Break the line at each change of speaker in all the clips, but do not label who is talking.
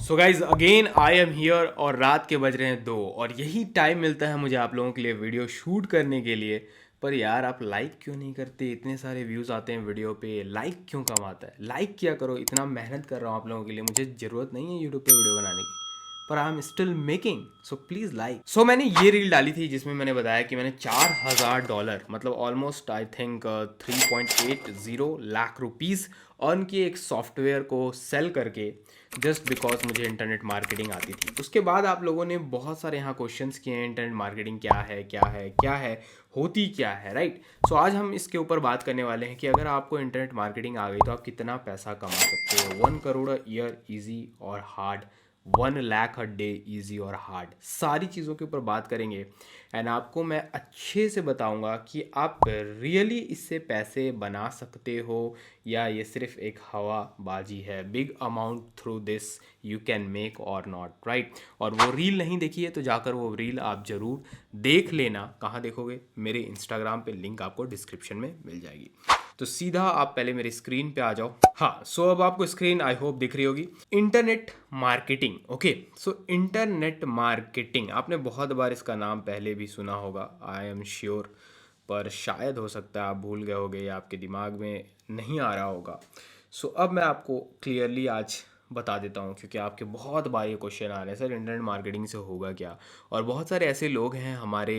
So guys again I am here और रात के बज रहे हैं 2 और यही टाइम मिलता है मुझे आप लोगों के लिए वीडियो शूट करने के लिए। पर यार आप लाइक क्यों नहीं करते? इतने सारे व्यूज़ आते हैं वीडियो पे, लाइक क्यों कम आता है? लाइक किया करो, इतना मेहनत कर रहा हूँ आप लोगों के लिए, मुझे ज़रूरत नहीं है यूट्यूब पे वीडियो बनाने की, पर I am still making, so please like. So मैंने ये रील डाली थी जिसमें मैंने बताया कि मैंने $4,000 मतलब almost I think 3.80 lakh rupees earn किए एक सॉफ्टवेयर को सेल करके, जस्ट बिकॉज मुझे इंटरनेट मार्केटिंग आती थी। उसके बाद आप लोगों ने बहुत सारे यहाँ क्वेश्चंस किए हैं, इंटरनेट मार्केटिंग क्या है, क्या है, क्या है, होती क्या है, राइट। सो आज हम इसके ऊपर बात करने वाले हैं कि अगर आपको इंटरनेट मार्केटिंग आ गई तो आप कितना पैसा कमा सकते हो। 1 करोड़ अ ईयर इजी और hard, 1 lakh a day easy और हार्ड, सारी चीज़ों के ऊपर बात करेंगे। एंड आपको मैं अच्छे से बताऊंगा कि आप रियली इससे पैसे बना सकते हो या ये सिर्फ एक हवाबाजी है। Big amount through this you can make और नॉट, राइट। और वो रील नहीं देखी है तो जाकर वो रील आप ज़रूर देख लेना। कहाँ देखोगे? मेरे इंस्टाग्राम पे, लिंक आपको डिस्क्रिप्शन में मिल जाएगी। तो सीधा आप पहले मेरी स्क्रीन पे आ जाओ। हाँ, सो अब आपको स्क्रीन आई होप दिख रही होगी। Internet marketing, okay. So internet marketing आपने बहुत बार इसका नाम पहले भी सुना होगा, आई एम श्योर, पर शायद हो सकता है आप भूल गए होगे या आपके दिमाग में नहीं आ रहा होगा। सो अब मैं आपको क्लियरली आज बता देता हूँ, क्योंकि आपके बहुत बार ये क्वेश्चन आ रहे हैं, सर इंटरनेट मार्केटिंग से होगा क्या। और बहुत सारे ऐसे लोग हैं हमारे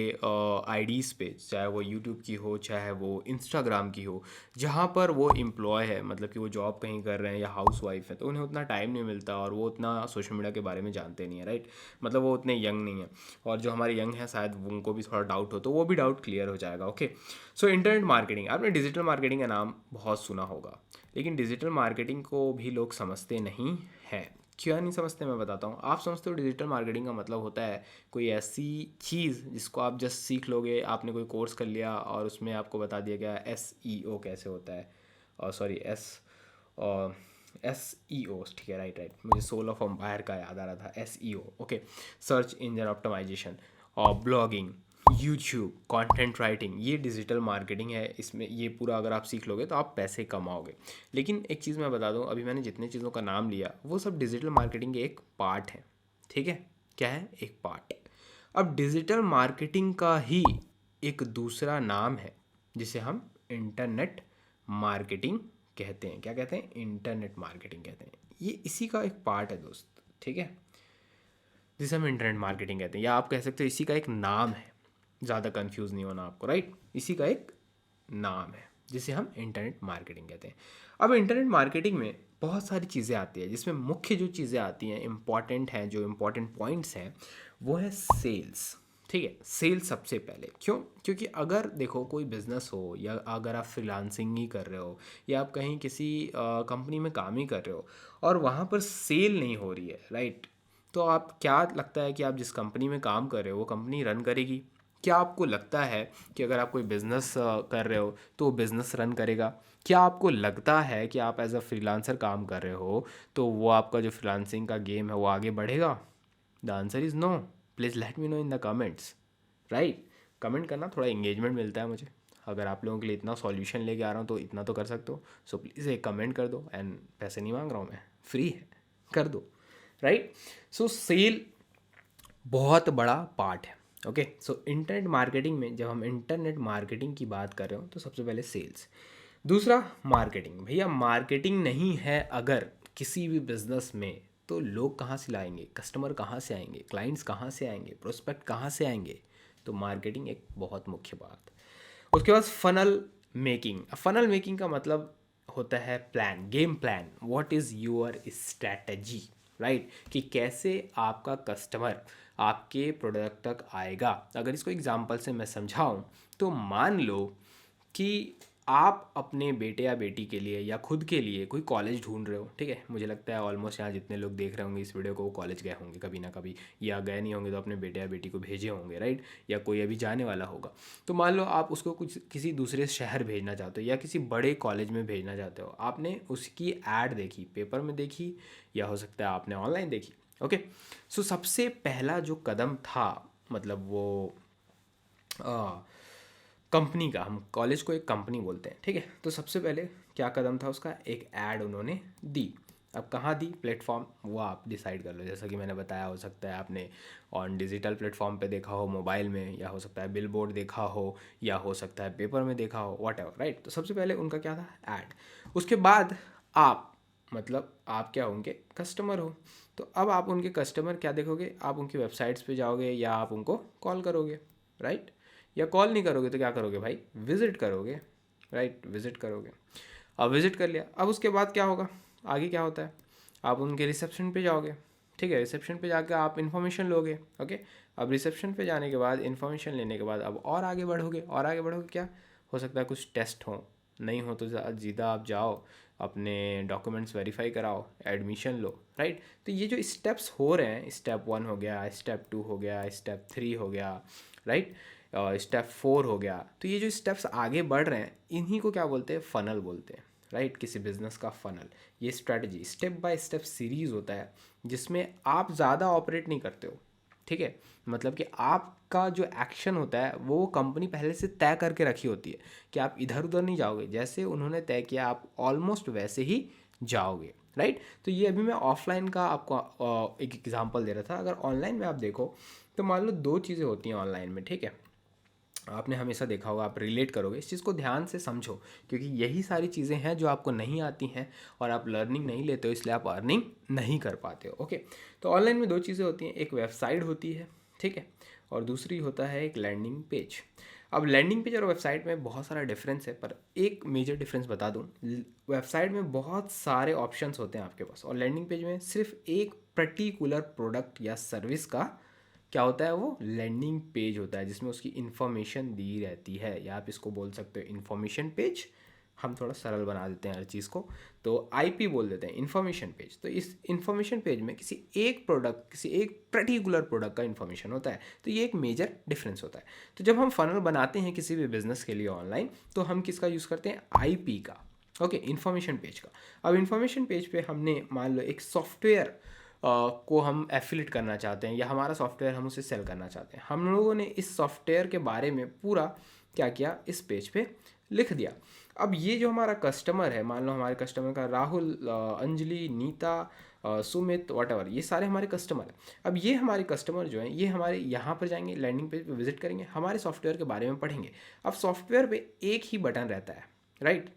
आईडीज़ पे, चाहे वो यूट्यूब की हो चाहे वो इंस्टाग्राम की हो, जहाँ पर वो एम्प्लॉय है, मतलब कि वो जॉब कहीं कर रहे हैं या हाउस वाइफ है, तो उन्हें उतना टाइम नहीं मिलता और वो उतना सोशल मीडिया के बारे में जानते नहीं है, राइट। मतलब वो उतने यंग नहीं है, और जो हमारे यंग हैं शायद उनको भी थोड़ा डाउट हो, तो वो भी डाउट क्लियर हो जाएगा, ओके। सो इंटरनेट मार्केटिंग, आपने डिजिटल मार्केटिंग का नाम बहुत सुना होगा, लेकिन डिजिटल मार्केटिंग को भी लोग समझते नहीं हैं। क्यों नहीं समझते, मैं बताता हूँ। आप समझते हो डिजिटल मार्केटिंग का मतलब होता है कोई ऐसी चीज़ जिसको आप जस्ट सीख लोगे, आपने कोई कोर्स कर लिया और उसमें आपको बता दिया गया SEO कैसे होता है, और सॉरी SEO, ठीक है, राइट राइट, मुझे सोल ऑफ एम्पायर का याद आ रहा था, SEO, okay. Search engine optimisation और ब्लॉगिंग, यूट्यूब, कंटेंट राइटिंग, ये डिजिटल मार्केटिंग है। इसमें ये पूरा अगर आप सीख लोगे तो आप पैसे कमाओगे। लेकिन एक चीज़ मैं बता दूं, अभी मैंने जितने चीज़ों का नाम लिया वो सब डिजिटल मार्केटिंग के एक पार्ट है, ठीक है। क्या है? एक पार्ट। अब डिजिटल मार्केटिंग का ही एक दूसरा नाम है जिसे हम इंटरनेट मार्केटिंग कहते हैं। क्या कहते हैं? इंटरनेट मार्केटिंग कहते हैं। ये इसी का एक पार्ट है दोस्त, ठीक है, जिसे हम इंटरनेट मार्केटिंग कहते हैं, या आप कह सकते हो इसी का एक नाम है। ज़्यादा कंफ्यूज नहीं होना आपको, राइट। इसी का एक नाम है जिसे हम इंटरनेट मार्केटिंग कहते हैं। अब इंटरनेट मार्केटिंग में बहुत सारी चीज़ें आती हैं, जिसमें मुख्य जो चीज़ें आती हैं, इंपॉर्टेंट हैं, जो इंपॉर्टेंट पॉइंट्स हैं, वो है सेल्स, ठीक है। सेल्स सबसे पहले क्यों? क्योंकि अगर देखो कोई बिज़नेस हो, या अगर आप फ्रीलांसिंग ही कर रहे हो, या आप कहीं किसी कंपनी में काम ही कर रहे हो और वहाँ पर सेल नहीं हो रही है, राइट, तो आप, क्या लगता है कि आप जिस कंपनी में काम कर रहे हो वो कंपनी रन करेगी? क्या आपको लगता है कि अगर आप कोई बिज़नेस कर रहे हो तो वो बिज़नेस रन करेगा? क्या आपको लगता है कि आप एज अ फ्रीलांसर काम कर रहे हो तो वो आपका जो फ्रीलांसिंग का गेम है वो आगे बढ़ेगा? The answer is no. Please let me know in the comments, right. Comment करना, थोड़ा इंगेजमेंट मिलता है मुझे। अगर आप लोगों के लिए इतना सॉल्यूशन लेके आ रहा हूँ तो इतना तो कर सकते हो। सो प्लीज़ एक कमेंट कर दो, एंड पैसे नहीं मांग रहा हूँ मैं, फ्री है, कर दो, राइट। सो सेल बहुत बड़ा पार्ट है, ओके। सो इंटरनेट मार्केटिंग में जब हम इंटरनेट मार्केटिंग की बात कर रहे हो तो सबसे पहले सेल्स। दूसरा मार्केटिंग। भैया मार्केटिंग नहीं है अगर किसी भी बिजनेस में, तो लोग कहाँ से लाएंगे, कस्टमर कहाँ से आएंगे, क्लाइंट्स कहाँ से आएंगे, प्रोस्पेक्ट कहाँ से आएंगे? तो मार्केटिंग एक बहुत मुख्य बात। उसके बाद फनल मेकिंग। फनल मेकिंग का मतलब होता है plan, game plan, what is your strategy, right, कि कैसे आपका कस्टमर आपके प्रोडक्ट तक आएगा। अगर इसको एग्जांपल से मैं समझाऊं तो मान लो कि आप अपने बेटे या बेटी के लिए या खुद के लिए कोई कॉलेज ढूंढ रहे हो, ठीक है। मुझे लगता है ऑलमोस्ट यहाँ जितने लोग देख रहे होंगे इस वीडियो को वो कॉलेज गए होंगे कभी ना कभी, या गए नहीं होंगे तो अपने बेटे या बेटी को भेजे होंगे, राइट, या कोई अभी जाने वाला होगा। तो मान लो आप उसको कुछ किसी दूसरे शहर भेजना चाहते हो या किसी बड़े कॉलेज में भेजना चाहते हो। आपने उसकी ऐड देखी, पेपर में देखी, या हो सकता है आपने ऑनलाइन देखी, ओके। सो सबसे पहला जो कदम था, मतलब वो कंपनी का, हम कॉलेज को एक कंपनी बोलते हैं, ठीक है। तो सबसे पहले क्या कदम था उसका? एक ऐड उन्होंने दी। अब कहाँ दी प्लेटफॉर्म, वो आप डिसाइड कर लो। जैसा कि मैंने बताया, हो सकता है आपने ऑन डिजिटल प्लेटफॉर्म पे देखा हो मोबाइल में, या हो सकता है बिल बोर्ड देखा हो, या हो सकता है पेपर में देखा हो, वॉट एवर, राइट। तो सबसे पहले उनका क्या था, ऐड। उसके बाद आप, मतलब आप क्या होंगे, कस्टमर हो। तो अब आप उनके कस्टमर क्या देखोगे, आप उनकी वेबसाइट्स पे जाओगे या आप उनको कॉल करोगे, राइट। या कॉल नहीं करोगे तो क्या करोगे भाई, विजिट करोगे, राइट, विजिट करोगे। अब विजिट कर लिया, अब उसके बाद क्या होगा, आगे क्या होता है, आप उनके रिसेप्शन पे जाओगे, ठीक है। रिसेप्शन पे जाकर आप इन्फॉर्मेशन लोगे, ओके। अब रिसेप्शन पे जाने के बाद, इन्फॉर्मेशन लेने के बाद अब और आगे बढ़ोगे, और आगे बढ़ोगे, क्या हो सकता है, कुछ टेस्ट हो, नहीं हो तो सीधा आप जाओ, अपने डॉक्यूमेंट्स वेरीफाई कराओ, एडमिशन लो, राइट। तो ये जो स्टेप्स हो रहे हैं, स्टेप 1 हो गया, स्टेप 2 हो गया, स्टेप 3 हो गया, राइट, स्टेप 4 हो गया। तो ये जो स्टेप्स आगे बढ़ रहे हैं, इन्हीं को क्या बोलते हैं, फनल बोलते हैं, राइट। किसी बिजनेस का फनल, ये strategy step by step series होता है, जिसमें आप ज़्यादा ऑपरेट नहीं करते हो, ठीक है। मतलब कि आपका जो एक्शन होता है वो कंपनी पहले से तय करके रखी होती है कि आप इधर उधर नहीं जाओगे, जैसे उन्होंने तय किया आप ऑलमोस्ट वैसे ही जाओगे, राइट। तो ये अभी मैं ऑफलाइन का आपको एक एग्जांपल दे रहा था। अगर ऑनलाइन में आप देखो तो मान लो दो चीज़ें होती हैं ऑनलाइन में, ठीक है। आपने हमेशा देखा होगा, आप रिलेट करोगे, इस चीज़ को ध्यान से समझो, क्योंकि यही सारी चीज़ें हैं जो आपको नहीं आती हैं और आप लर्निंग नहीं लेते हो, इसलिए आप अर्निंग नहीं कर पाते हो, ओके। तो ऑनलाइन में दो चीज़ें होती हैं, एक वेबसाइट होती है, ठीक है, और दूसरी होता है एक लैंडिंग पेज। अब लैंडिंग पेज और वेबसाइट में बहुत सारा डिफरेंस है, पर एक मेजर डिफरेंस बता दूं, वेबसाइट में बहुत सारे ऑप्शंस होते हैं आपके पास, और लैंडिंग पेज में सिर्फ एक पर्टिकुलर प्रोडक्ट या सर्विस का क्या होता है, वो लैंडिंग पेज होता है, जिसमें उसकी इन्फॉर्मेशन दी रहती है, या आप इसको बोल सकते हो इन्फॉर्मेशन पेज। हम थोड़ा सरल बना देते हैं हर चीज़ को, तो आईपी बोल देते हैं, इन्फॉर्मेशन पेज। तो इस इन्फॉर्मेशन पेज में किसी एक प्रोडक्ट, किसी एक पर्टिकुलर प्रोडक्ट का इन्फॉर्मेशन होता है। तो ये एक मेजर डिफरेंस होता है। तो जब हम फनल बनाते हैं किसी भी बिजनेस के लिए ऑनलाइन, तो हम किसका यूज़ करते हैं, आईपी का, ओके, इन्फॉर्मेशन पेज का। अब इन्फॉर्मेशन पेज पे हमने मान लो एक सॉफ्टवेयर को हम एफिलिएट करना चाहते हैं, या हमारा सॉफ्टवेयर हम उसे सेल करना चाहते हैं। हम लोगों ने इस सॉफ्टवेयर के बारे में पूरा क्या किया, इस पेज पे लिख दिया। अब ये जो हमारा कस्टमर है, मान लो हमारे कस्टमर का राहुल, अंजलि, नीता, सुमित, वॉट ये सारे हमारे कस्टमर हैं। अब ये हमारे कस्टमर जो हैं, ये हमारे यहाँ पर जाएंगे, लैंडिंग पेज पे विजिट करेंगे, हमारे सॉफ्टवेयर के बारे में पढ़ेंगे। अब सॉफ्टवेयर पे एक ही बटन रहता है, राइट।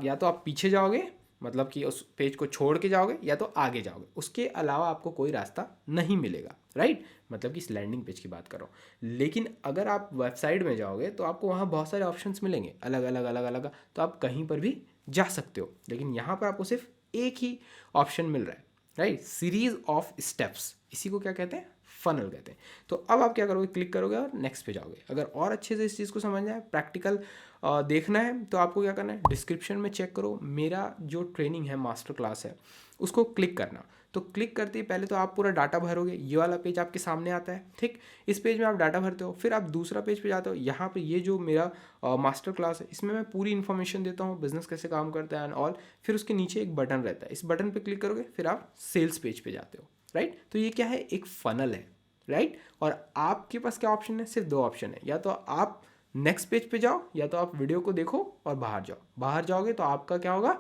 या तो आप पीछे जाओगे, मतलब कि उस पेज को छोड़ के जाओगे, या तो आगे जाओगे, उसके अलावा आपको कोई रास्ता नहीं मिलेगा, राइट। मतलब कि इस लैंडिंग पेज की बात करो। लेकिन अगर आप वेबसाइट में जाओगे तो आपको वहाँ बहुत सारे ऑप्शंस मिलेंगे, अलग अलग अलग अलग, तो आप कहीं पर भी जा सकते हो। लेकिन यहाँ पर आपको सिर्फ एक ही ऑप्शन मिल रहा है, राइट। सीरीज ऑफ स्टेप्स, इसी को क्या कहते हैं, फनल कहते हैं। तो अब आप क्या करोगे, क्लिक करोगे और नेक्स्ट पे जाओगे। अगर और अच्छे से इस चीज़ को समझना है, प्रैक्टिकल देखना है, तो आपको क्या करना है, डिस्क्रिप्शन में चेक करो, मेरा जो ट्रेनिंग है, मास्टर क्लास है, उसको क्लिक करना। तो क्लिक करते ही पहले तो आप पूरा डाटा भरोगे, ये वाला पेज आपके सामने आता है, ठीक। इस पेज में आप डाटा भरते हो, फिर आप दूसरा पेज पे जाते हो, यहाँ पे ये जो मेरा मास्टर क्लास है, इसमें मैं पूरी इन्फॉर्मेशन देता हूँ, बिजनेस कैसे काम करता है एंड ऑल। फिर उसके नीचे एक बटन रहता है, इस बटन पे क्लिक करोगे, फिर आप सेल्स पेज पे जाते हो, राइट। तो ये क्या है, एक फनल है, राइट। और आपके पास क्या ऑप्शन है, सिर्फ दो ऑप्शन है, या तो आप नेक्स्ट पेज पे जाओ, या तो आप वीडियो को देखो और बाहर जाओ। बाहर जाओगे तो आपका क्या होगा,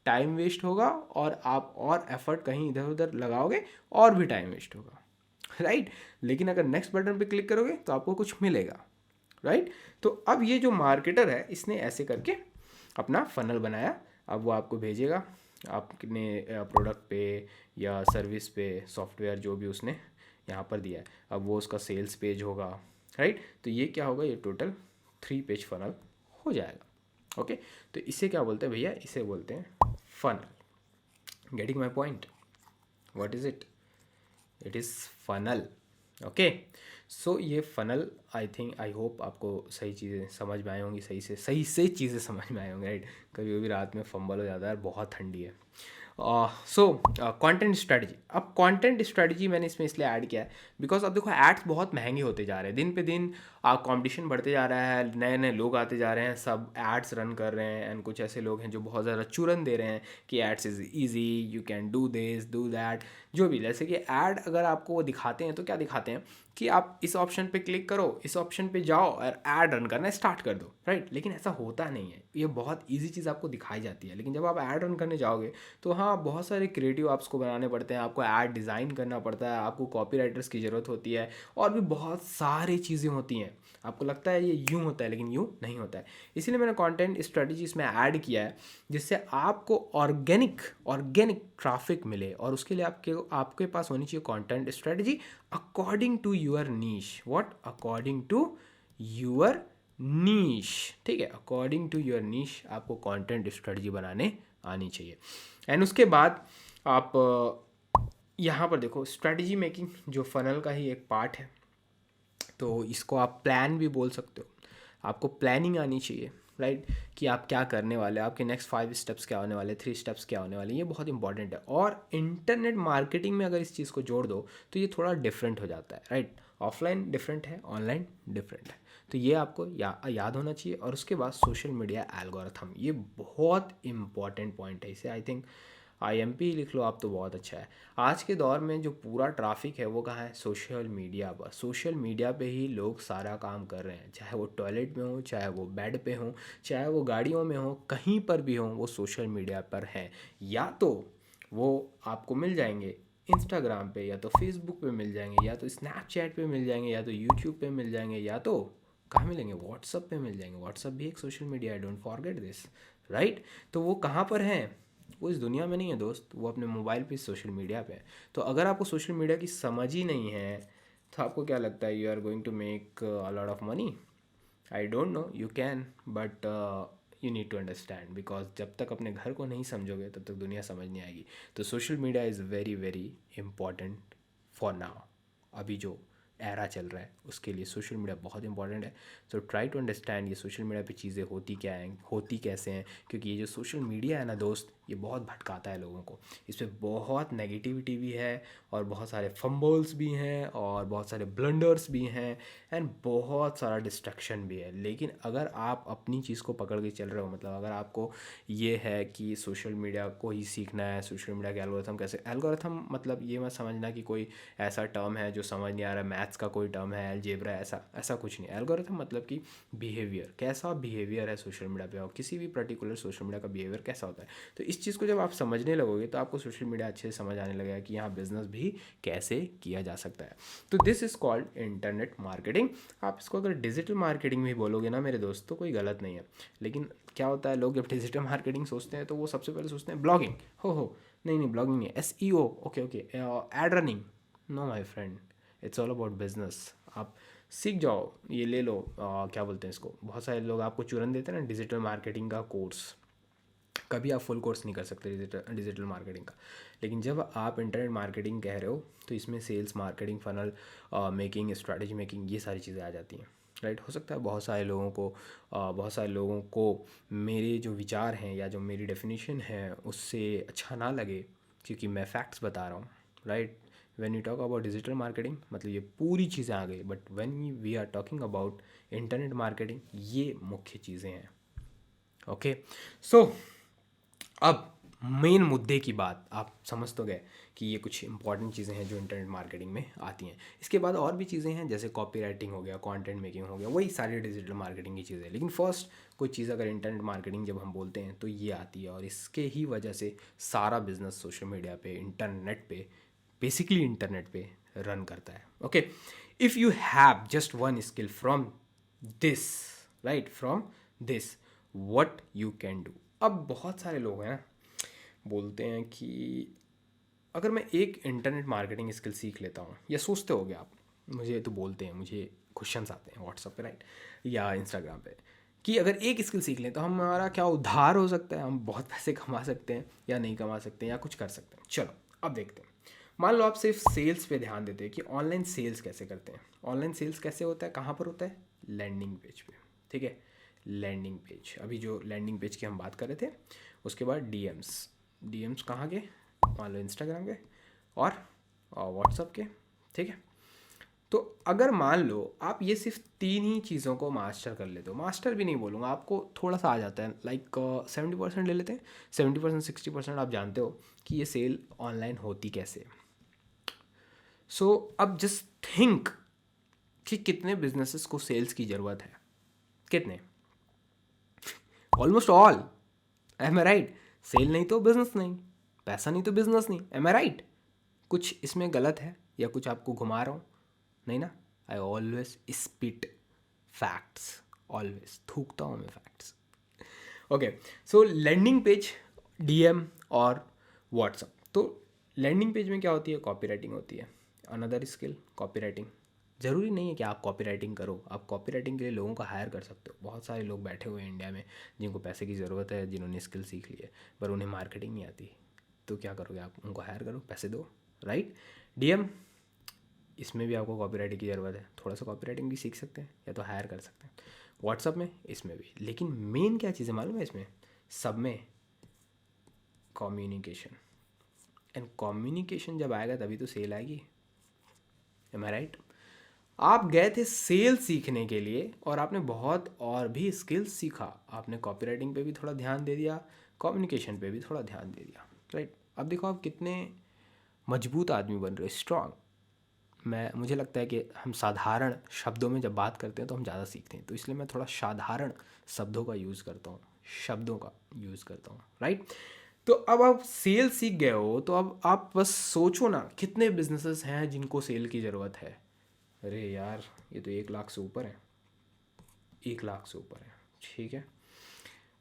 टाइम वेस्ट होगा, और आप और एफर्ट कहीं इधर उधर लगाओगे और भी टाइम वेस्ट होगा, राइट। लेकिन अगर नेक्स्ट बटन पे क्लिक करोगे तो आपको कुछ मिलेगा, राइट। तो अब ये जो मार्केटर है, इसने ऐसे करके अपना फनल बनाया। अब वो आपको भेजेगा आपने प्रोडक्ट पे या सर्विस पे, सॉफ्टवेयर जो भी उसने यहाँ पर दिया है, अब वो उसका सेल्स पेज होगा, राइट। तो ये क्या होगा, ये टोटल 3 पेज फनल हो जाएगा, ओके। तो इसे क्या बोलते हैं भैया, इसे बोलते हैं funnel. Getting my point, what is it, it is funnel, okay. So ये funnel, I think, I hope आपको सही चीज़ें समझ में आई होंगी, सही से चीज़ें समझ में आई होंगी, राइट। कभी कभी रात में फंबल हो जाता है, बहुत ठंडी है। So content strategy. अब कंटेंट स्ट्रेटजी मैंने इसमें इसलिए ऐड किया है बिकॉज अब देखो एड्स बहुत महंगे होते जा रहे हैं, दिन पे दिन कंपटीशन बढ़ते जा रहा है, नए नए लोग आते जा रहे हैं, सब एड्स रन कर रहे हैं, एंड कुछ ऐसे लोग हैं जो बहुत ज़्यादा चूरन दे रहे हैं कि ads is easy, you can do this do that. जो भी, जैसे कि ऐड अगर आपको वो दिखाते हैं तो क्या दिखाते हैं कि आप इस ऑप्शन पे क्लिक करो, इस ऑप्शन पे जाओ और ऐड रन करना स्टार्ट कर दो, राइट। लेकिन ऐसा होता नहीं है, ये बहुत ईजी चीज़ आपको दिखाई जाती है, लेकिन जब आप ऐड रन करने जाओगे तो हाँ बहुत सारे क्रिएटिव आपको बनाने पड़ते हैं, आपको ऐड डिज़ाइन करना पड़ता है, आपको कॉपी राइटर्स की ज़रूरत होती है, और भी बहुत सारी चीज़ें होती हैं। आपको लगता है ये यूँ होता है, लेकिन यूँ नहीं होता है। इसीलिए मैंने कंटेंट स्ट्रेटजी इसमें ऐड किया है, जिससे आपको ऑर्गेनिक ट्रैफिक मिले, और उसके लिए आपके पास होनी चाहिए content strategy according to your niche. What? According to your niche, ठीक है। अकॉर्डिंग टू योर नीश आपको कंटेंट स्ट्रेटजी बनाने आनी चाहिए। एंड उसके बाद आप यहाँ पर देखो, स्ट्रेटजी मेकिंग जो फनल का ही एक पार्ट है, तो इसको आप प्लान भी बोल सकते हो। आपको प्लानिंग आनी चाहिए, राइट, कि आप क्या करने वाले, आपके नेक्स्ट 5 स्टेप्स क्या होने वाले, 3 स्टेप्स क्या होने वाले, ये बहुत इंपॉर्टेंट है। और इंटरनेट मार्केटिंग में अगर इस चीज़ को जोड़ दो तो ये थोड़ा डिफरेंट हो जाता है, राइट। ऑफलाइन डिफरेंट है, ऑनलाइन डिफरेंट है, तो ये आपको याद होना चाहिए। और उसके बाद सोशल मीडिया एल्गोरिथम, ये बहुत इंपॉर्टेंट पॉइंट है, इसे आई थिंक IMP लिख लो आप तो बहुत अच्छा है। आज के दौर में जो पूरा ट्रैफिक है वो कहाँ है? सोशल मीडिया पर। सोशल मीडिया पे ही लोग सारा काम कर रहे हैं, चाहे वो टॉयलेट में हो, चाहे वो बेड पे हो, चाहे वो गाड़ियों में हो, कहीं पर भी हो, वो सोशल मीडिया पर हैं। या तो वो आपको मिल जाएंगे इंस्टाग्राम पे, या तो फेसबुक पे मिल जाएंगे, या तो स्नैपचैट पे मिल जाएंगे, या तो यूट्यूब पे मिल जाएंगे, या तो कहाँ मिलेंगे? व्हाट्सअप पे मिल जाएंगे। व्हाट्सअप भी एक सोशल मीडिया है, डोंट फॉरगेट दिस, राइट। तो वो कहाँ पर हैं? वो इस दुनिया में नहीं है दोस्त, वो अपने मोबाइल पे सोशल मीडिया पे है। तो अगर आपको सोशल मीडिया की समझ ही नहीं है तो आपको क्या लगता है you are going to make a lot of money? I don't know, you can, but you need to understand, because जब तक अपने घर को नहीं समझोगे तब तक दुनिया समझ नहीं आएगी। तो social media is very very important for now. अभी जो एरा चल रहा है उसके लिए सोशल मीडिया बहुत इंपॉर्टेंट है। सो ट्राई टू अंडरस्टैंड ये सोशल मीडिया पे चीज़ें होती क्या हैं, होती कैसे हैं, क्योंकि ये जो सोशल मीडिया है ना दोस्त, ये बहुत भटकाता है लोगों को। इस पर बहुत नेगेटिविटी भी है, और बहुत सारे फंबल्स भी हैं, और बहुत सारे ब्लंडर्स भी हैं, एंड बहुत सारा डिस्ट्रैक्शन भी है। लेकिन अगर आप अपनी चीज़ को पकड़ के चल रहे हो, मतलब अगर आपको ये है कि सोशल मीडिया को ही सीखना है, सोशल मीडिया के एल्गोरिथम कैसे, एल्गोरिथम मतलब ये मत समझना कि कोई ऐसा टर्म है जो समझ नहीं आ रहा है, मैथ्स का कोई टर्म है, अलजेब्रा, ऐसा ऐसा कुछ नहीं। एल्गोरिथम मतलब कि बिहेवियर, कैसा बिहेवियर है सोशल मीडिया पे, और किसी भी पर्टिकुलर सोशल मीडिया का बिहेवियर कैसा होता है। तो इस चीज़ को जब आप समझने लगोगे तो आपको सोशल मीडिया अच्छे से समझ आने लगेगा कि यहाँ बिजनेस भी कैसे किया जा सकता है। तो this is called internet marketing. आप इसको अगर डिजिटल मार्केटिंग भी बोलोगे ना मेरे दोस्त, तो कोई गलत नहीं है। लेकिन क्या होता है, लोग जब डिजिटल मार्केटिंग सोचते हैं तो वो सबसे पहले सोचते हैं ब्लॉगिंग। हो नहीं, ब्लॉगिंग नहीं, SEO, okay, ad running. No my friend, it's all about business. आप सीख जाओ, ये ले लो, क्या बोलते हैं इसको, बहुत सारे लोग आपको चुरन देते हैं ना डिजिटल मार्केटिंग का कोर्स। कभी आप फुल कोर्स नहीं कर सकते डिजिटल मार्केटिंग का। लेकिन जब आप इंटरनेट मार्केटिंग कह रहे हो तो इसमें sales, marketing, funnel making, strategy making, ये सारी चीज़ें आ जाती हैं, राइट। हो सकता है बहुत सारे लोगों को मेरे जो विचार हैं या जो मेरी डेफिनेशन है उससे अच्छा ना लगे, क्योंकि मैं फैक्ट्स बता रहा हूँ, right. When you talk about digital marketing मतलब ये पूरी चीज़ें आ गई, but when we are talking about internet marketing, ये मुख्य चीज़ें हैं। ओके, सो अब मेन मुद्दे की बात आप समझ तो गए कि ये कुछ इंपॉर्टेंट चीज़ें हैं जो इंटरनेट मार्केटिंग में आती हैं। इसके बाद और भी चीज़ें हैं, जैसे कॉपी राइटिंग हो गया, कंटेंट मेकिंग हो गया, वही सारी डिजिटल मार्केटिंग की चीज़ें। लेकिन फर्स्ट कोई चीज़ अगर इंटरनेट मार्केटिंग जब हम बोलते हैं तो ये आती है, और इसके ही वजह से सारा बिजनेस सोशल मीडिया पे, इंटरनेट पे, बेसिकली इंटरनेट पे रन करता है। Okay, if you have just one skill from this, right, from this, what you can do. अब बहुत सारे लोग हैं ना बोलते हैं कि अगर मैं एक इंटरनेट मार्केटिंग स्किल सीख लेता हूँ, या सोचते होगे आप, मुझे तो बोलते हैं, मुझे क्वेश्चंस आते हैं व्हाट्सएप पे, राइट, या इंस्टाग्राम पे, कि अगर एक स्किल सीख लें तो हमारा क्या उद्धार हो सकता है, हम बहुत पैसे कमा सकते हैं या नहीं कमा सकते हैं, या कुछ कर सकते हैं। चलो अब देखते हैं। मान लो आप सिर्फ सेल्स पे ध्यान देते हैं कि ऑनलाइन सेल्स कैसे करते हैं। ऑनलाइन सेल्स कैसे होता है, कहाँ पर होता है? लैंडिंग पेज पे, ठीक है। लैंडिंग पेज, अभी जो लैंडिंग पेज की हम बात कर रहे थे, उसके बाद डीएम्स कहाँ के? मान लो इंस्टाग्राम के और व्हाट्सअप के, ठीक है। तो अगर मान लो आप ये सिर्फ 3 ही चीज़ों को मास्टर कर लेते हो, मास्टर भी नहीं बोलूँगा, आपको थोड़ा सा आ जाता है, लाइक 70% ले लेते हैं, 70% 60% आप जानते हो कि ये सेल ऑनलाइन होती कैसे, सो अब जस्ट थिंक कि कितने बिजनेसेस को सेल्स की ज़रूरत है, कितने? Almost all. एम आई राइट? सेल नहीं तो बिजनेस नहीं, पैसा नहीं तो बिजनेस नहीं। एम आई राइट? कुछ इसमें गलत है या कुछ आपको घुमा रहा हूँ? नहीं ना। I always spit facts, always थूकता हूँ मैं facts. Okay, so landing page, DM और व्हाट्सअप। तो लैंडिंग पेज में क्या होती है? कॉपी राइटिंग होती है। Another skill copywriting. ज़रूरी नहीं है कि आप कॉपी राइटिंग करो, आप कॉपी राइटिंग के लिए लोगों को हायर कर सकते हो। बहुत सारे लोग बैठे हुए हैं इंडिया में जिनको पैसे की ज़रूरत है, जिन्होंने स्किल सीख ली है, पर उन्हें मार्केटिंग नहीं आती। तो क्या करोगे आप? उनको हायर करो, पैसे दो, राइट? डीएम, इसमें भी आपको कॉपी राइटिंग की ज़रूरत है, थोड़ा सा कॉपी राइटिंग भी सीख सकते हैं या तो हायर कर सकते हैं। व्हाट्सअप में, इसमें भी। लेकिन मेन क्या चीज़ है मालूम है इसमें सब में? कम्युनिकेशन। एंड कम्युनिकेशन जब आएगा तभी तो सेल आएगी। एम आई राइट? आप गए थे सेल सीखने के लिए और आपने बहुत और भी स्किल्स सीखा। आपने कॉपी राइटिंग पे भी थोड़ा ध्यान दे दिया, कम्युनिकेशन पे भी थोड़ा ध्यान दे दिया, राइट? अब देखो आप कितने मजबूत आदमी बन रहे हो, स्ट्रांग। मुझे लगता है कि हम साधारण शब्दों में जब बात करते हैं तो हम ज़्यादा सीखते हैं, तो इसलिए मैं थोड़ा साधारण शब्दों का यूज़ करता हूँ, शब्दों का यूज़ करता हूँ, राइट? तो अब आप सेल सीख गए हो, तो अब आप बस सोचो ना कितने बिजनेसेस हैं जिनको सेल की ज़रूरत है। अरे यार, ये तो 1 लाख से ऊपर है, 1 लाख से ऊपर है, ठीक है?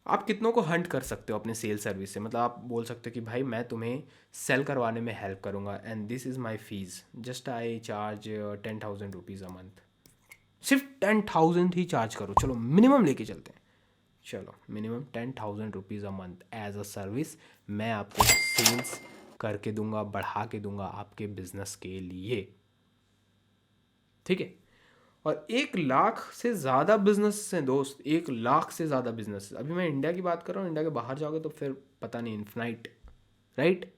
आप कितनों को हंट कर सकते हो अपने सेल सर्विस से? मतलब आप बोल सकते हो कि भाई मैं तुम्हें सेल करवाने में हेल्प करूँगा and this is my fees, just I charge 10,000 rupees a month. सिर्फ 10,000 ही चार्ज करो, चलो मिनिमम लेके चलते हैं। चलो minimum 10,000 rupees a month as a service मैं आपको सेल्स करके दूंगा, बढ़ा के दूंगा आपके बिजनेस के लिए, ठीक है? और 1 लाख से ज़्यादा बिजनेस हैं दोस्त, 1 लाख से ज़्यादा बिजनेस। अभी मैं इंडिया की बात कर रहा हूँ, इंडिया के बाहर जाओगे तो फिर पता नहीं, इन्फिनाइट, राइट?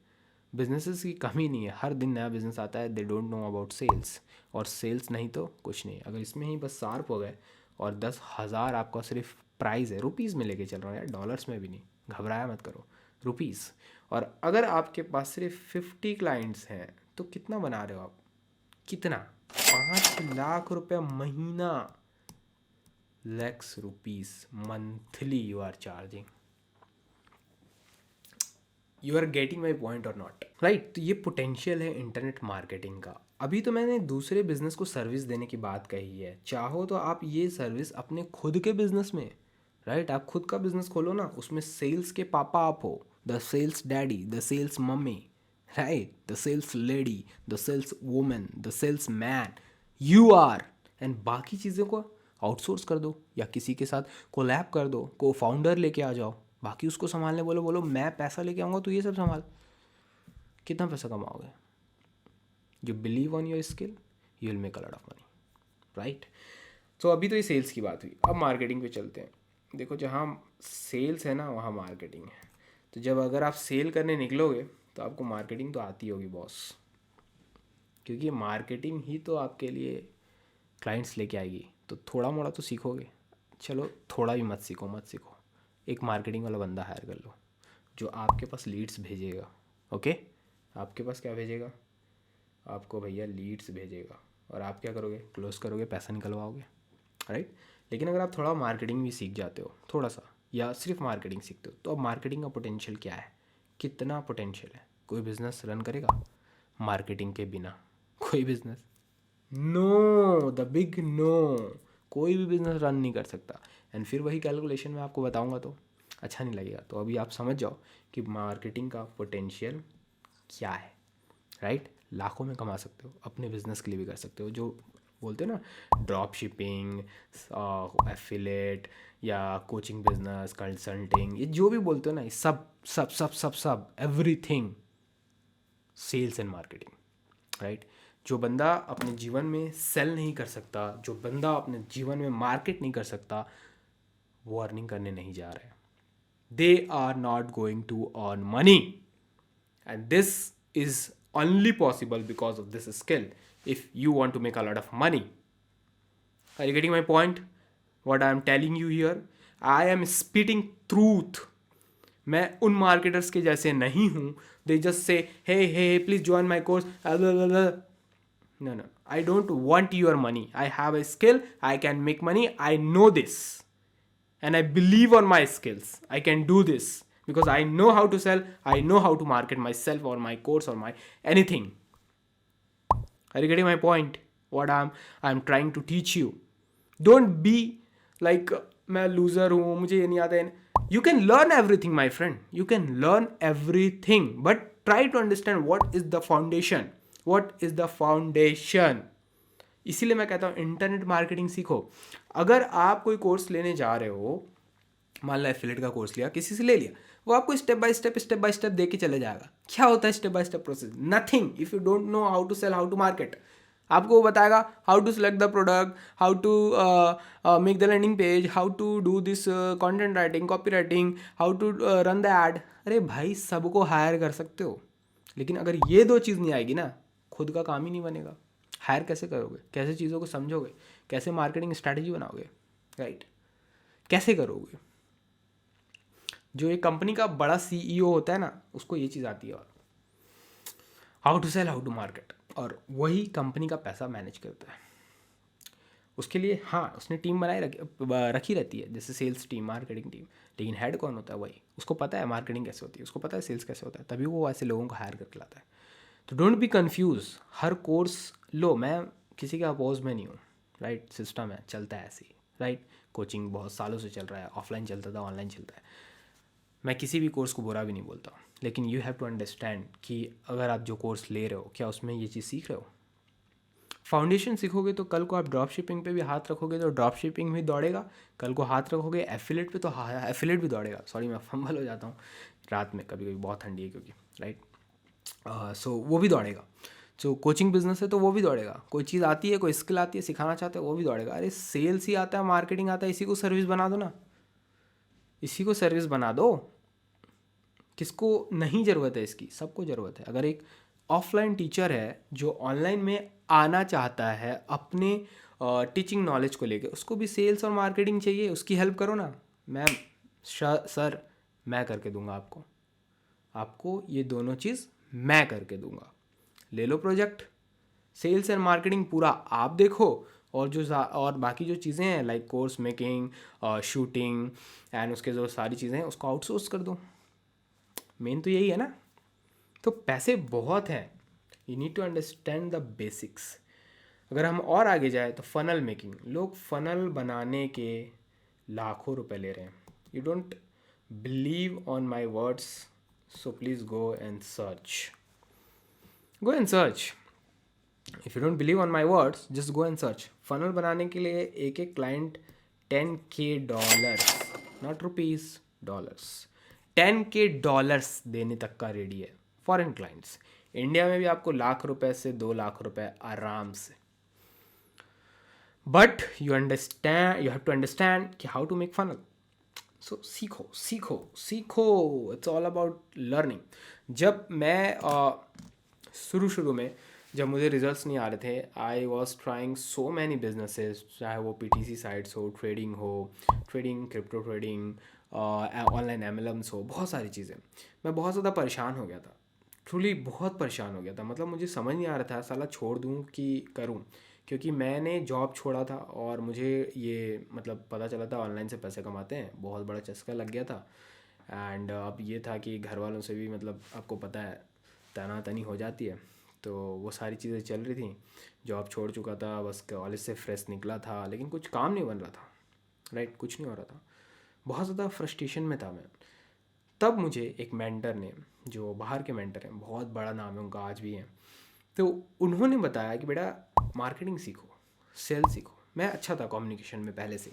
बिजनेसेस की कमी नहीं है, हर दिन नया बिजनेस आता है। They don't know about sales, और सेल्स नहीं तो कुछ नहीं। अगर इसमें ही बस शार्प हो गए और 10,000 आपका सिर्फ प्राइस है, रुपीज़ में लेके चल रहा हूँ यार, डॉलर्स में भी नहीं, घबराया मत करो, रुपीज़। और अगर आपके पास सिर्फ 50 क्लाइंट्स हैं तो कितना बना रहे हो आप? कितना? 5 लाख रुपये महीना, lakhs rupees monthly you are charging. You are getting my point और नॉट, राइट? तो ये पोटेंशियल है इंटरनेट मार्केटिंग का। अभी तो मैंने दूसरे बिजनेस को सर्विस देने की बात कही है, चाहो तो आप ये सर्विस अपने खुद के बिजनेस में, राइट? आप खुद का बिजनेस खोलो ना, उसमें सेल्स के पापा आप हो, the sales daddy, the sales mummy, right? The sales lady, the sales women, the sales man, you are. And बाकी चीज़ों को आउटसोर्स कर दो या किसी के साथ कोलैब कर दो, को फाउंडर लेके आ जाओ, बाकी उसको संभालने बोलो, बोलो मैं पैसा लेके आऊँगा तो ये सब संभाल। कितना पैसा कमाओगे? You believe on your skill, you will make a lot of money, right? तो अभी तो ये सेल्स की बात हुई, अब मार्केटिंग पे चलते हैं। देखो जहाँ सेल्स है ना वहाँ मार्केटिंग है। तो जब अगर आप सेल करने निकलोगे तो आपको मार्केटिंग तो आती होगी बॉस, क्योंकि मार्केटिंग ही तो आपके लिए क्लाइंट्स लेके आएगी। तो थोड़ा मोड़ा तो सीखोगे, चलो थोड़ा भी मत सीखो, मत सीखो, एक मार्केटिंग वाला बंदा हायर कर लो जो आपके पास लीड्स भेजेगा। ओके, आपके पास क्या भेजेगा? आपको भैया लीड्स भेजेगा, और आप क्या करोगे? क्लोज करोगे, पैसा निकलवाओगे, राइट? लेकिन अगर आप थोड़ा मार्केटिंग भी सीख जाते हो, थोड़ा सा, या सिर्फ मार्केटिंग सीखते हो, तो अब मार्केटिंग का पोटेंशियल क्या है? कितना पोटेंशियल है? कोई बिजनेस रन करेगा मार्केटिंग के बिना? कोई business? No, the big no, कोई भी बिजनेस रन नहीं कर सकता। एंड फिर वही कैलकुलेशन मैं आपको बताऊंगा तो अच्छा नहीं लगेगा। तो अभी आप समझ जाओ कि मार्केटिंग का पोटेंशियल क्या है, राइट? लाखों में कमा सकते हो, अपने बिजनेस के लिए भी कर सकते हो। जो बोलते हो ना, ड्रॉप शिपिंग, एफिलेट, या कोचिंग बिजनेस, कंसल्टिंग, ये जो भी बोलते हो ना, ये सब सब सब सब सब everything sales and marketing, right? जो बंदा अपने जीवन में सेल नहीं कर सकता, जो बंदा अपने जीवन में मार्केट नहीं कर सकता, वो अर्निंग करने नहीं जा रहे हैं। They are not going to earn money, and this is only possible because of this skill if you want to make a lot of money. Are you getting my point? What I am telling you here, I am spitting truth. मैं उन marketers के जैसे नहीं हूँ, they just say hey hey hey please join my course, No, no. I don't want your money. I have a skill. I can make money. I know this. And I believe on my skills. I can do this because I know how to sell. I know how to market myself or my course or my anything. Are you getting my point? What I'm trying to teach you. Don't be like मैं loser हूँ मुझे ये नहीं आता है. You can learn everything, my friend. You can learn everything, but try to understand what is the foundation. What is the foundation? इसीलिए मैं कहता हूँ इंटरनेट मार्केटिंग सीखो. अगर आप कोई कोर्स लेने जा रहे हो, मान लो एफिलिएट का कोर्स लिया, किसी से ले लिया, वो आपको स्टेप बाय स्टेप दे के चले जाएगा. क्या होता है step by step process? Nothing. If you don't know how to sell, how to market, आपको वो बताएगा how to select the product, how to make the landing page, how to do this content writing, copy writing, how to run the ad. अरे भाई सबको higher कर सकते हो, लेकिन अगर ये दो चीज़ नहीं आएगी ना, खुद का काम ही नहीं बनेगा. हायर कैसे करोगे? कैसे चीज़ों को समझोगे? कैसे मार्केटिंग स्ट्रैटेजी बनाओगे? राइट? कैसे करोगे? जो एक कंपनी का बड़ा सीईओ होता है ना, उसको ये चीज़ आती है, और how to sell, how to market, और वही कंपनी का पैसा मैनेज करता है. उसके लिए हाँ उसने टीम बनाए रखी रहती है, जैसे सेल्स टीम, मार्केटिंग टीम, लेकिन हेड कौन होता है? वही. उसको पता है मार्केटिंग कैसे होती है, उसको पता है सेल्स कैसे होता है, तभी वो ऐसे लोगों को हायर करके लाता है. तो डोंट बी कन्फ्यूज. हर कोर्स लो, मैं किसी के अपोज में नहीं हूँ. राइट? सिस्टम है, चलता है ऐसे ही. राइट? कोचिंग बहुत सालों से चल रहा है, ऑफलाइन चलता था, ऑनलाइन चलता है. मैं किसी भी कोर्स को बुरा भी नहीं बोलता, लेकिन यू हैव टू अंडरस्टैंड कि अगर आप जो कोर्स ले रहे हो, क्या उसमें ये चीज़ सीख रहे हो? फाउंडेशन सीखोगे तो कल को आप ड्रॉप शिपिंग पे भी हाथ रखोगे तो ड्रॉप शिपिंग भी दौड़ेगा. कल को हाथ रखोगे एफिलेट पे तो एफिलेट भी दौड़ेगा. सॉरी मैं फंबल हो जाता हूँ रात में, कभी कभी बहुत ठंडी है क्योंकि. राइट? सो वो भी दौड़ेगा. जो कोचिंग बिजनेस है तो वो भी दौड़ेगा. कोई चीज़ आती है, कोई स्किल आती है, सिखाना चाहते हो, वो भी दौड़ेगा. अरे सेल्स ही आता है, मार्केटिंग आता है, इसी को सर्विस बना दो ना. इसी को सर्विस बना दो. किसको नहीं ज़रूरत है इसकी? सबको ज़रूरत है. अगर एक ऑफलाइन टीचर है जो ऑनलाइन में आना चाहता है अपने टीचिंग नॉलेज को लेके, उसको भी सेल्स और मार्केटिंग चाहिए, उसकी हेल्प करो ना. मैम, सर, मैं करके दूंगा आपको. आपको ये दोनों चीज़ मैं करके दूंगा. ले लो प्रोजेक्ट. सेल्स एंड मार्केटिंग पूरा आप देखो, और बाकी जो चीज़ें हैं like course making, shooting and उसके जो सारी चीज़ें हैं उसको आउटसोर्स कर दो. मेन तो यही है ना. तो पैसे बहुत हैं. You need to understand the basics. अगर हम और आगे जाए तो फ़नल मेकिंग. लोग फ़नल बनाने के लाखों रुपए ले रहे हैं. You don't believe on my words, so please go and search. Go and search. If you don't believe on my words, just go and search. Funnel बनाने के लिए एक एक क्लाइंट $10,000, नॉट रुपीज़, डॉलर्स, $10,000 देने तक का रेडी है. Foreign clients. India में भी आपको ₹1,00,000 से $2,00,000 आराम से. But you have to understand कि how to make funnel. So सीखो सीखो सीखो. It's all about learning. जब मैं शुरू में जब मुझे रिजल्ट्स नहीं आ रहे थे, I was trying so many businesses, चाहे वो PTC साइट्स हो, trading, crypto trading, online MLMs हो, बहुत सारी चीज़ें. मैं बहुत ज़्यादा परेशान हो गया था. ट्रूली बहुत परेशान हो गया था. मतलब मुझे समझ नहीं आ रहा था साला छोड़ दूँ कि करूँ, क्योंकि मैंने जॉब छोड़ा था और मुझे ये मतलब पता चला था ऑनलाइन से पैसे कमाते हैं. बहुत बड़ा चस्का लग गया था. एंड अब ये था कि घर वालों से भी मतलब आपको पता है तनातनी हो जाती है. तो वो सारी चीज़ें चल रही थी. जॉब छोड़ चुका था, बस कॉलेज से फ्रेश निकला था, लेकिन कुछ काम नहीं बन रहा था. राइट? कुछ नहीं हो रहा था. बहुत ज़्यादा फ्रस्ट्रेशन में था मैं. तब मुझे एक मेंटर ने, जो बाहर के मेंटर हैं, बहुत बड़ा नाम है उनका, आज भी है, तो उन्होंने बताया कि बेटा मार्केटिंग सीखो, सेल सीखो. मैं अच्छा था कम्युनिकेशन में पहले से,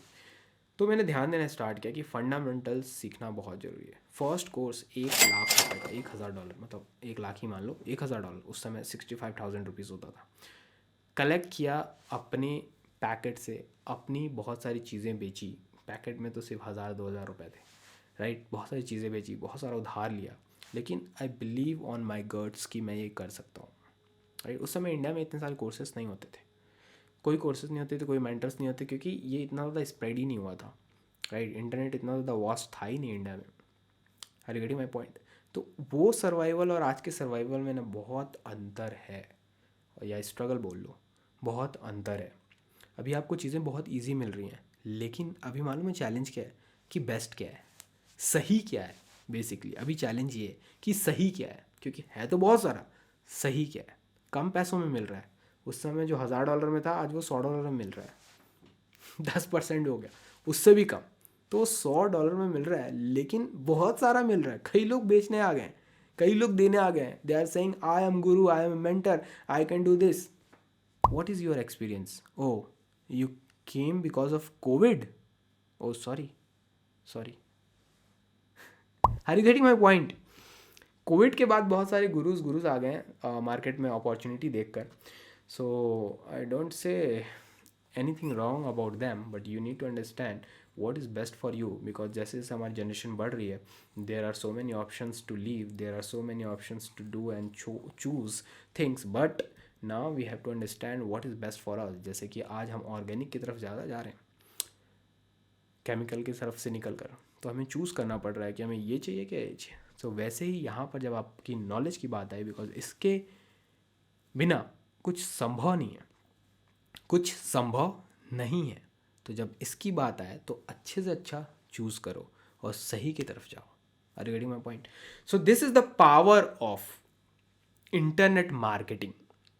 तो मैंने ध्यान देना स्टार्ट किया कि फंडामेंटल्स सीखना बहुत ज़रूरी है. फर्स्ट कोर्स $1,00,000 का, $1,000, मतलब 1,00,000 ही मान लो, $1,000 उस समय 65,000 रुपीज़ होता था. कलेक्ट किया अपने पैकेट से, अपनी बहुत सारी चीज़ें बेची. पैकेट में तो सिर्फ 1,000-2,000 रुपये थे. राइट? बहुत सारी चीज़ें बेची, बहुत सारा उधार लिया, लेकिन I believe on my guts कि मैं ये कर सकता हूँ. राइट? उस समय इंडिया में इतने सारे कोर्सेज नहीं होते थे. कोई कोर्सेज नहीं होते थे, कोई मेंटर्स नहीं होते, क्योंकि ये इतना ज़्यादा स्प्रेड ही नहीं हुआ था. राइट? इंटरनेट इतना ज़्यादा वास्ट था ही नहीं इंडिया में. Are you getting my point? तो वो सर्वाइवल और आज के सर्वाइवल में ना बहुत अंतर है. या स्ट्रगल बोल लो, बहुत अंतर है। अभी आपको चीज़ें बहुत इजी मिल रही हैं, लेकिन अभी मालूम है चैलेंज क्या है कि बेस्ट क्या है, सही क्या है। बेसिकली अभी चैलेंज ये है कि सही क्या है, क्योंकि है तो बहुत सारा, सही क्या है। कम पैसों में मिल रहा है, उस समय जो $1000 में था आज वो $100 में मिल रहा है 10% हो गया, उससे भी कम। तो $100 में मिल रहा है, लेकिन बहुत सारा मिल रहा है। कई लोग बेचने आ गए हैं, कई लोग देने आ गए हैं। They are saying I am guru, I am mentor, I can do this. What is your experience? Oh, you came because of Covid? Oh sorry, sorry, are you getting my point? Covid के बाद बहुत सारे गुरुज आ गए हैं market में opportunity देखकर। So I don't say anything wrong about them, but you need to understand what is best for you. Because जैसे जैसे हमारी जनरेशन बढ़ रही है, there are so many options to live, there are so many options to do and choose things, but now we have to understand what is best for us. जैसे कि आज हम ऑर्गेनिक की तरफ ज़्यादा जा रहे हैं, केमिकल की तरफ से निकल कर, तो हमें चूज़ करना पड़ रहा है कि हमें ये चाहिए क्या ये चाहिए। सो वैसे ही यहाँ पर जब आपकी नॉलेज की बात आई, बिकॉज इसके बिना कुछ संभव नहीं है, कुछ संभव नहीं है। तो जब इसकी बात आए तो अच्छे से अच्छा चूज़ करो और सही की तरफ जाओ। Are you getting my point? So this is the power of internet marketing.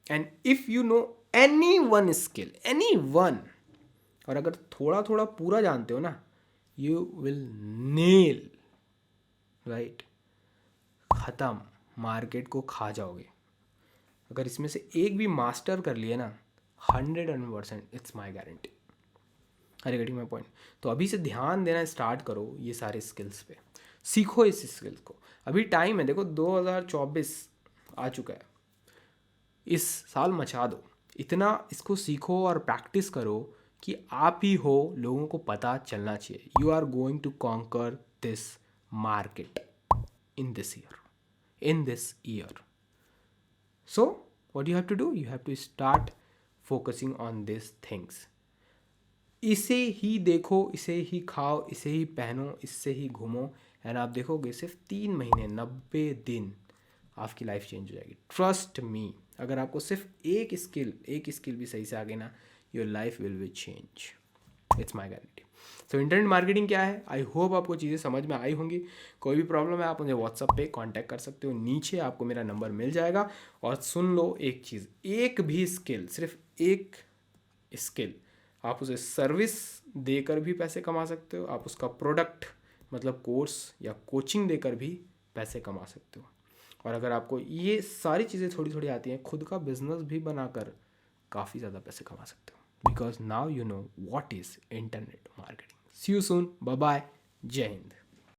And if you know any one skill, any one, और अगर थोड़ा थोड़ा पूरा जानते हो ना, यू विल नेल, राइट, ख़त्म, मार्केट को खा जाओगे। अगर इसमें से एक भी मास्टर कर लिए ना, 100%, इट्स माई गारंटी। अरे गेटिंग माई पॉइंट? तो अभी से ध्यान देना स्टार्ट करो ये सारे स्किल्स पे, सीखो इस स्किल्स को। अभी टाइम है, देखो 2024 आ चुका है, इस साल मचा दो, इतना इसको सीखो और प्रैक्टिस करो कि आप ही हो लोगों को पता चलना चाहिए। You are going to conquer this market in this year, in this year. So what you have to do, you have to start focusing on these things. इसे ही देखो, इसे ही खाओ, इसे ही पहनो, इससे ही घूमो, एंड आप देखोगे सिर्फ 3 महीने 90 दिन आपकी लाइफ चेंज हो जाएगी। ट्रस्ट मी, अगर आपको सिर्फ एक स्किल भी सही से आ गई ना, your life will be change, it's my guarantee. So internet marketing क्या है, आई होप आपको चीज़ें समझ में आई होंगी। कोई भी प्रॉब्लम है आप मुझे व्हाट्सअप पे कांटेक्ट कर सकते हो, नीचे आपको मेरा नंबर मिल जाएगा। और सुन लो एक चीज़, एक भी स्किल, सिर्फ एक स्किल, आप उसे सर्विस देकर भी पैसे कमा सकते हो, आप उसका प्रोडक्ट मतलब कोर्स या कोचिंग देकर भी पैसे कमा सकते हो। और अगर आपको ये सारी चीज़ें थोड़ी थोड़ी आती हैं, खुद का बिजनेस भी बनाकर काफ़ी ज़्यादा पैसे कमा सकते हो। Because now you know what is internet marketing. See you soon. Bye bye. Jai Hind.